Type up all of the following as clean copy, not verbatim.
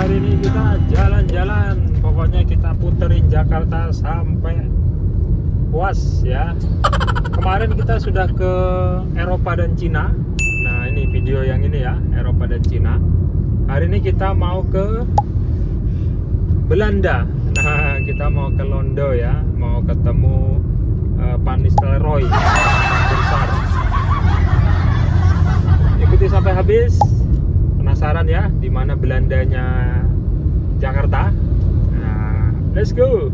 hari ini kita jalan-jalan. Pokoknya kita puterin Jakarta sampai puas ya. Kemarin kita sudah ke Eropa dan Cina. Nah ini video yang ini ya, Eropa dan Cina. Hari ini kita mau ke Belanda. Nah kita mau ke Londo ya, mau ketemu Van Nistelrooy besar. Ikuti sampai habis. Penasaran ya di mana Belandanya Jakarta? Nah, let's go.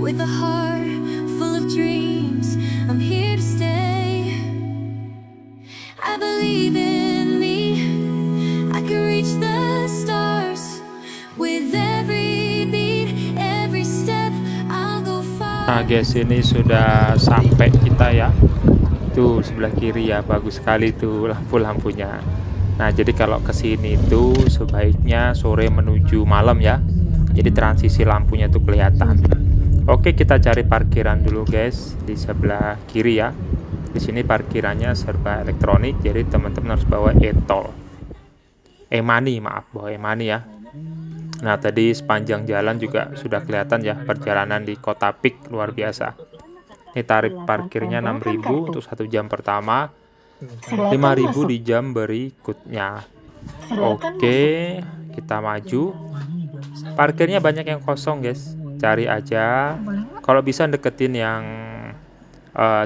with a heart full of dreams. I'm here to stay. I believe in me. I can reach the stars. With every beat, every step, I'll go far. Nah guys, ini sudah sampai kita ya. Tuh sebelah kiri ya, bagus sekali tuh lampu-lampunya. Nah jadi kalau kesini tuh sebaiknya sore menuju malam ya. Jadi transisi lampunya tuh kelihatan. Oke, kita cari parkiran dulu guys di sebelah kiri ya. Di sini parkirannya serba elektronik, jadi teman-teman harus bawa e-tol. E-money, maaf, bawa e-money ya. Nah tadi sepanjang jalan juga sudah kelihatan ya perjalanan di Kota Peak luar biasa. Ini tarif parkirnya 6.000 untuk 1 jam pertama, 5.000 di jam berikutnya. Oke, kita maju. Parkirnya banyak yang kosong guys, cari aja. Kalau bisa deketin yang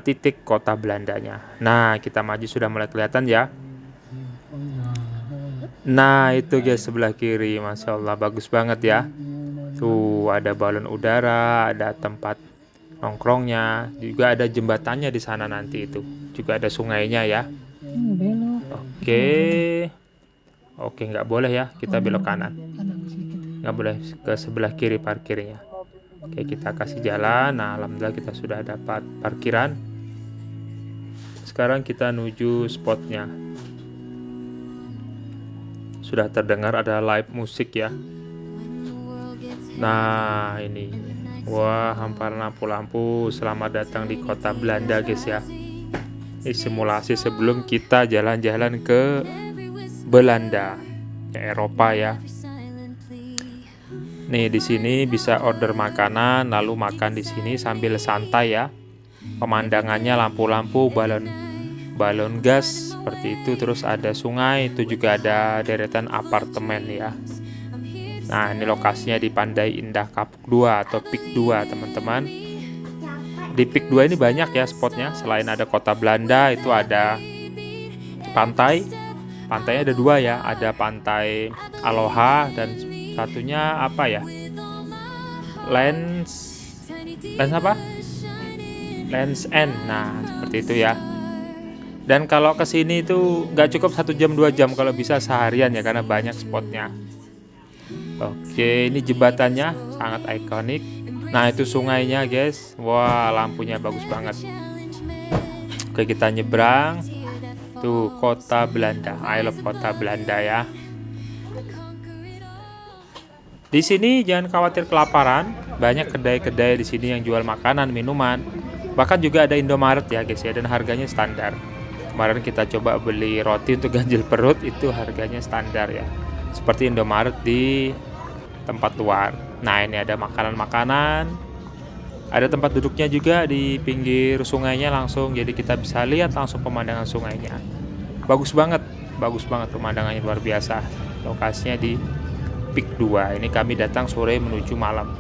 titik kota Belandanya. Nah kita maju sudah mulai kelihatan ya. Nah itu guys sebelah kiri, Masya Allah bagus banget ya. Tuh ada balon udara, ada tempat nongkrongnya, juga ada jembatannya di sana nanti itu. Juga ada sungainya ya. Oke, nggak boleh ya kita belok kanan. Nggak boleh ke sebelah kiri parkirnya. Oke, kita kasih jalan. Nah, alhamdulillah kita sudah dapat parkiran. Sekarang kita menuju spotnya. Sudah terdengar ada live musik ya. Nah, ini. Wah, hamparan lampu-lampu. Selamat datang di kota Belanda, guys ya. Ini simulasi sebelum kita jalan-jalan ke Belanda, ke Eropa ya. Nih di sini bisa order makanan, lalu makan di sini sambil santai ya. Pemandangannya lampu-lampu, balon gas seperti itu, terus ada sungai, itu juga ada deretan apartemen ya. Nah, ini lokasinya di Pandai Indah Kapuk 2 atau Peak 2, teman-teman. Di Peak 2 ini banyak ya spotnya. Selain ada kota Belanda, itu ada pantai. Pantainya ada 2 ya, ada pantai Aloha dan satunya apa ya? Lens apa? Lens End. Nah, seperti itu ya. Dan kalau ke sini itu nggak cukup 1 jam 2 jam, kalau bisa seharian ya karena banyak spotnya. Oke, ini jembatannya sangat ikonik. Nah, itu sungainya, guys. Wah, lampunya bagus banget. Oke, kita nyebrang. Tuh, kota Belanda. I love kota Belanda ya. Di sini jangan khawatir kelaparan. Banyak kedai-kedai di sini yang jual makanan, minuman. Bahkan juga ada Indomaret ya, guys ya, dan harganya standar. Kemarin kita coba beli roti untuk ganjil perut, itu harganya standar ya. Seperti Indomaret di tempat luar. Nah, ini ada makanan-makanan. Ada tempat duduknya juga di pinggir sungainya langsung, jadi kita bisa lihat langsung pemandangan sungainya. Bagus banget pemandangannya, luar biasa. Lokasinya di Peak 2. Ini kami datang sore menuju malam.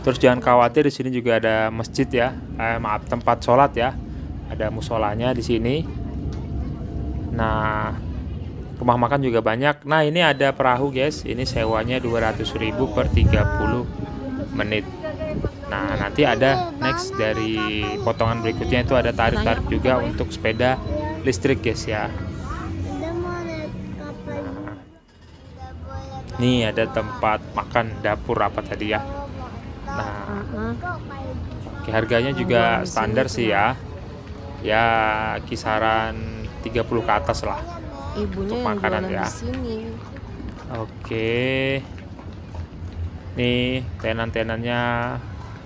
Terus jangan khawatir, di sini juga ada masjid ya. Tempat sholat ya. Ada musolanya di sini. Nah, rumah makan juga banyak. Nah, ini ada perahu, guys. Ini sewanya 200.000 per 30 menit. Nah, nanti ada next dari potongan berikutnya itu ada tarif-tarif juga untuk sepeda listrik, guys ya. Nah, ini ada tempat makan dapur apa tadi ya. Nah, oke, harganya juga standar sih ya. Ya, kisaran 30 ke atas lah. Untuk makanan ya. Oke. Nih, tenan-tenannya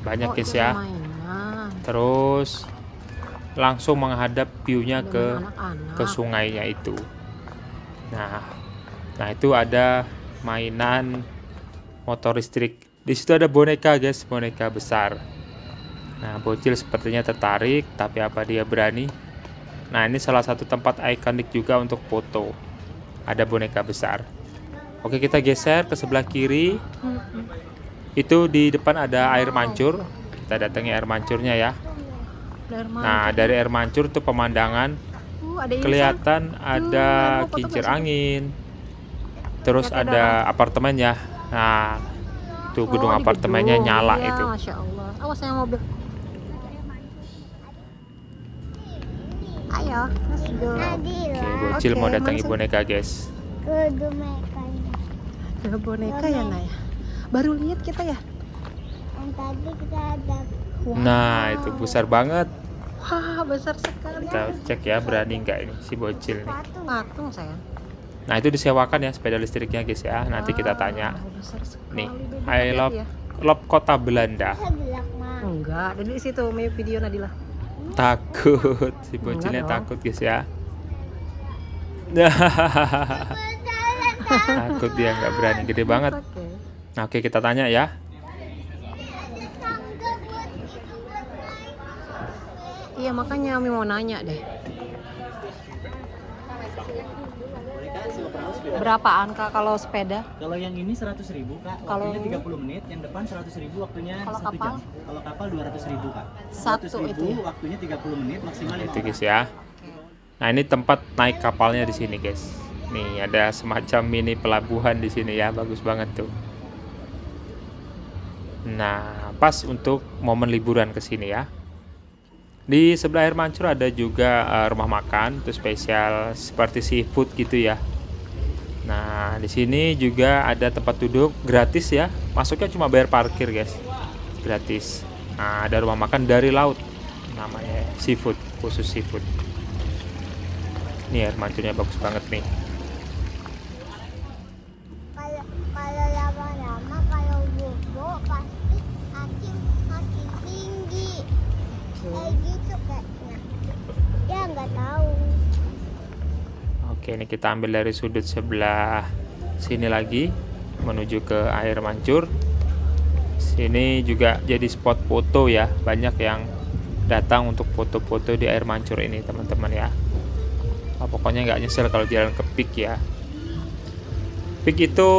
banyak, guys ya. Terus langsung menghadap view-nya ke sungainya itu. Nah, itu ada mainan motor listrik. Di situ ada boneka, guys, boneka besar. Nah, bocil sepertinya tertarik, tapi apa dia berani? Nah, ini salah satu tempat ikonik juga untuk foto. Ada boneka besar. Oke, kita geser ke sebelah kiri. Itu di depan ada air mancur. Kita datangi air mancurnya ya. Nah, dari air mancur tuh pemandangan kelihatan ada kincir angin. Terus ada apartemen ya. Nah, Tuh gedung di apartemennya gedung. nyala Iya, itu. Masya Allah. Awas yang mobil. Ayo, let's go. Oke, bocil mau Oke, datangi mana sih? boneka guys. Kudu mekanya. Ada boneka ya Naya? Baru lihat kita ya? Yang tadi kita ada Wow. Nah itu besar banget. Wah, besar sekali. Kita cek ya berani nggak ini si bocil nih. Patung sayang. Nah itu disewakan ya sepeda listriknya guys ya. Nanti kita tanya. Wow, besar sekali. Nih, Baby. I Lihat love ya? Love Kota Belanda. sebelah mah. Enggak, ada di situ video Nadila. Takut si bocilnya Enggak dong. takut guys ya. Takut dia nggak berani, gede banget. Oke. Nah, oke kita tanya ya. Iya, makanya Ami mau nanya deh. Berapa angka kalau sepeda? Kalau yang ini 100.000 Kak, Kalau waktunya yang 30 menit, yang depan 100.000 waktunya Kalau 1 kapal? jam. Kalau kapal 200.000 Kak. Satu 100.000 itu ya? waktunya 30 menit, maksimal Nah, 5 itu orang. guys ya. Nah, ini tempat naik kapalnya di sini guys. Nih ada semacam mini pelabuhan di sini ya, bagus banget tuh. Nah, pas untuk momen liburan ke sini ya. Di sebelah air mancur ada juga rumah makan, itu spesial seperti seafood gitu ya. Nah, di sini juga ada tempat duduk gratis ya. Masuknya cuma bayar parkir guys, gratis. Nah, ada rumah makan dari laut, namanya seafood, khusus seafood. Ini air mancurnya bagus banget nih. Kalau lama-lama kalau bobo pasti makin tinggi. Kayak gitu kayaknya. Ya nggak tahu. Oke, ini kita ambil dari sudut sebelah sini lagi menuju ke air mancur. Sini juga jadi spot foto ya. Banyak yang datang untuk foto-foto di air mancur ini, teman-teman ya. Pokoknya nggak nyesel kalau jalan ke Pik ya. Pik itu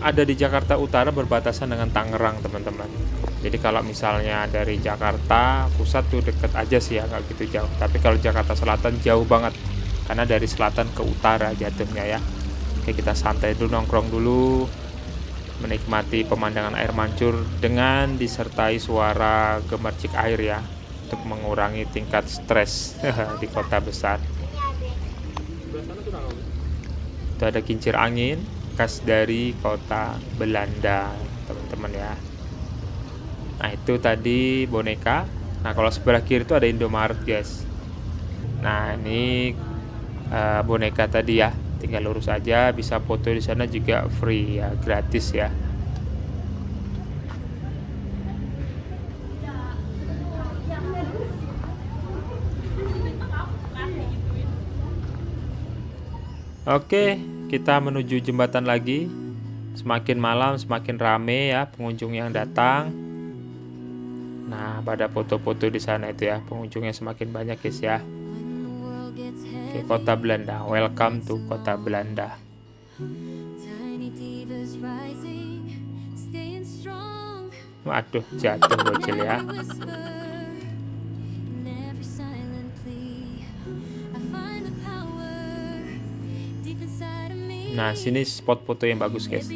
ada di Jakarta Utara berbatasan dengan Tangerang, teman-teman. Jadi kalau misalnya dari Jakarta Pusat tuh deket aja sih ya, nggak gitu jauh. Tapi kalau Jakarta Selatan jauh banget, karena dari selatan ke utara jatuhnya ya. Oke, kita santai dulu, nongkrong dulu, menikmati pemandangan air mancur dengan disertai suara gemercik air ya, untuk mengurangi tingkat stres di kota besar. Itu ada kincir angin khas dari kota Belanda, teman-teman ya. Nah, itu tadi boneka. Nah, kalau sebelah kiri itu ada Indomaret guys. Nah, ini boneka tadi ya, tinggal lurus aja, bisa foto di sana juga free ya, gratis ya. Oke, kita menuju jembatan lagi. Semakin malam semakin rame ya pengunjung yang datang. Nah, pada foto-foto di sana itu ya, pengunjungnya semakin banyak guys ya. Oke, kota Belanda. Welcome to kota Belanda. Waduh, jatuh bocil ya. Nah, sini spot foto yang bagus guys.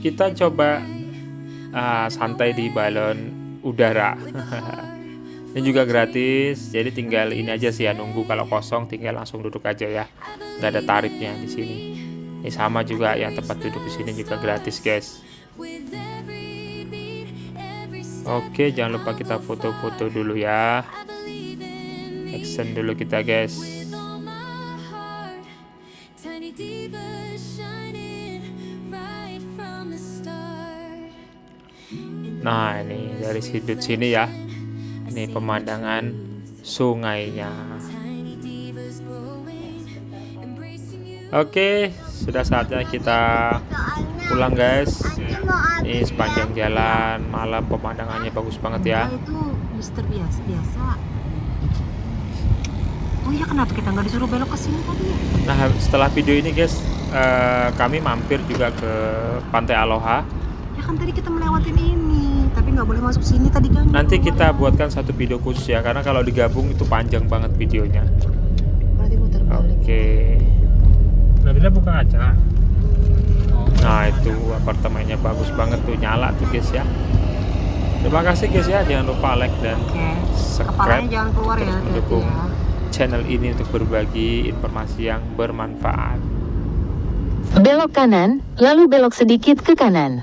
Kita coba santai di balon udara. Ini juga gratis, jadi tinggal ini aja sih ya, nunggu kalau kosong tinggal langsung duduk aja ya. Nggak ada tarifnya di sini. Ini sama juga yang tempat duduk di sini juga gratis guys. Oke, jangan lupa kita foto-foto dulu ya. Action dulu kita guys. Nah, ini dari sudut sini ya. Ini pemandangan sungainya. Oke, sudah saatnya kita pulang guys. Ini sepanjang jalan malam pemandangannya bagus banget ya. Itu Mister biasa. Oh iya, kenapa kita nggak disuruh belok ke sini tadi? Nah, setelah video ini guys, kami mampir juga ke Pantai Aloha. Ya kan tadi kita melewatin ini, tapi nggak boleh masuk sini tadi kan. Nanti kita buatkan satu video khusus ya, karena kalau digabung itu panjang banget videonya. Berarti muter balik. Oke. Nabila buka kaca. Nah itu apartemennya bagus banget tuh, nyala tuh guys ya. Terima kasih guys ya, jangan lupa like dan Oke. subscribe, Kepalanya jangan keluar ya, terus hati-hati mendukung ya. channel ini untuk berbagi informasi yang bermanfaat. Belok kanan, lalu belok sedikit ke kanan.